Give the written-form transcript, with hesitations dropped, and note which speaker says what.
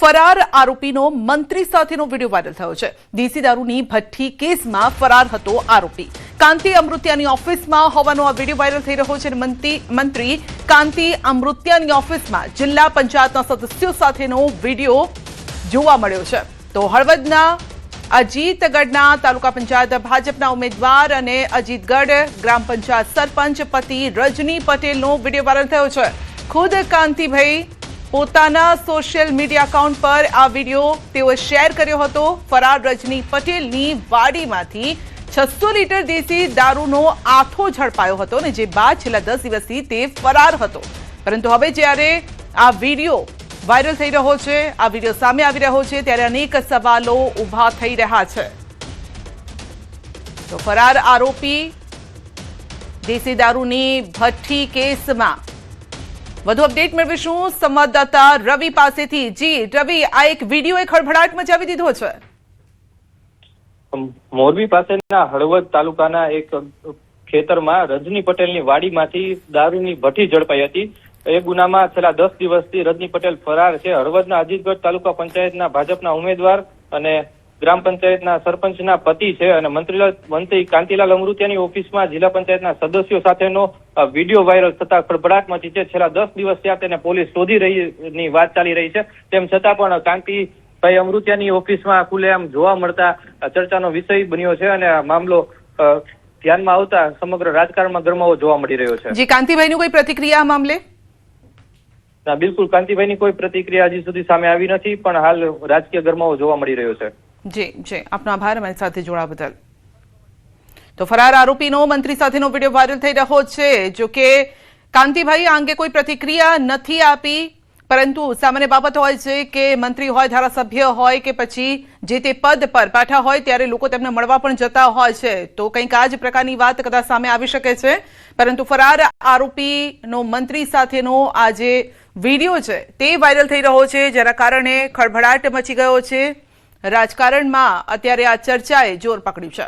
Speaker 1: ફરાર આરોપીનો મંત્રી સાથેનો વિડીયો વાયરલ થયો છે। દેશી દારૂની ભઠ્ઠી કેસમાં ફરાર હતો આરોપી। કાંતિ અમૃતિયાની ઓફિસમાં હોવાનો આ વિડીયો વાયરલ થઈ રહ્યો છે। મંત્રી કાંતિ અમૃતિયાની ઓફિસમાં જિલ્લા પંચાયતના સદસ્યો સાથેનો વિડીયો જોવા મળ્યો છે। તો હળવદના અજીતગઢના તાલુકા પંચાયત ભાજપના ઉમેદવાર અને અજીતગઢ ગ્રામ પંચાયત સરપંચ પતિ રજની પટેલનો વિડીયો વાયરલ થયો છે। ખુદ કાંતિભાઈ પોતાના સોશિયલ મીડિયા એકાઉન્ટ પર આ વિડીયો તેઓએ શેર કર્યો હતો। ફરાર રજની પટેલની વાડીમાંથી 600 લીટર દેશી દારૂનો આથો ઝડપાયો હતો ને જે બાદ છેલ્લા 10 દિવસથી તે ફરાર હતો। પરંતુ હવે જ્યારે આ વિડીયો વાયરલ થઈ રહ્યો છે, આ વિડીયો સામે આવી રહ્યો છે, ત્યારે અનેક સવાલો ઊભા થઈ રહ્યા છે। તો ફરાર આરોપી દેશી દારૂની ભઠ્ઠી કેસમાં વધુ અપડેટ મેળવીશું સંવાદદાતા રવિ પાસેથી। જી રવિ, આ એક વિડીયો ખળભળાટ મચાવી દીધો છે।
Speaker 2: મોરબી પાસેના હળવદ તાલુકાના એક ખેતરમાં રજની પટેલની વાડીમાંથી દારૂની ભઠ્ઠી ઝડપાઈ હતી। એ ગુનામાં છેલ્લા 10 દિવસથી રજની પટેલ ફરાર છે। હળવદના અજીતગઢ તાલુકા પંચાયતના ભાજપના ઉમેદવાર અને ગ્રામ પંચાયતના સરપંચના પતિ છે અને મંત્રી કાંતિલાલ અમૃતિયાની ઓફિસમાં જિલ્લા પંચાયતના સદસ્યો સાથેનો વિડીયો વાયરલ થતા ખળભળાટ મચી છે। છેલ્લા 10 દિવસ ત્યાં તેને પોલીસ શોધી રહીની વાત ચાલી રહી છે। તેમ છતાં પણ કાંતિભાઈ અમૃતિયાની ઓફિસમાં ખુલ્લેઆમ જોવા મળતા ચર્ચાનો વિષય બન્યો છે અને આ મામલો ધ્યાનમાં આવતા સમગ્ર રાજકારણમાં ગરમાવો જોવા મળી રહ્યો છે।
Speaker 1: જી, કાંતિભાઈની કોઈ પ્રતિક્રિયા આ મામલે?
Speaker 2: ના, બિલકુલ કાંતિભાઈની કોઈ પ્રતિક્રિયા હજી સુધી સામે આવી નથી, પણ હાલ રાજકીય ગરમાવો જોવા મળી રહ્યો છે।
Speaker 1: જી, આપનો આભાર અમારી સાથે જોડાવા બદલ। તો ફરાર આરોપીનો મંત્રી સાથેનો વિડીયો વાયરલ થઈ રહ્યો છે। જો કે કાંતિભાઈ આ અંગે કોઈ પ્રતિક્રિયા નથી આપી, પરંતુ સામાન્ય બાબત હોય છે કે મંત્રી હોય, ધારાસભ્ય હોય કે પછી જે તે પદ પર બેઠા હોય ત્યારે લોકો તેમને મળવા પણ જતા હોય છે। તો કંઈક આ જ પ્રકારની વાત કદાચ સામે આવી શકે છે। પરંતુ ફરાર આરોપીનો મંત્રી સાથેનો આ જે વિડીયો છે તે વાયરલ થઈ રહ્યો છે, જેના કારણે ખળભળાટ મચી ગયો છે। રાજકારણમાં અત્યારે આ ચર્ચાએ જોર પકડ્યું છે।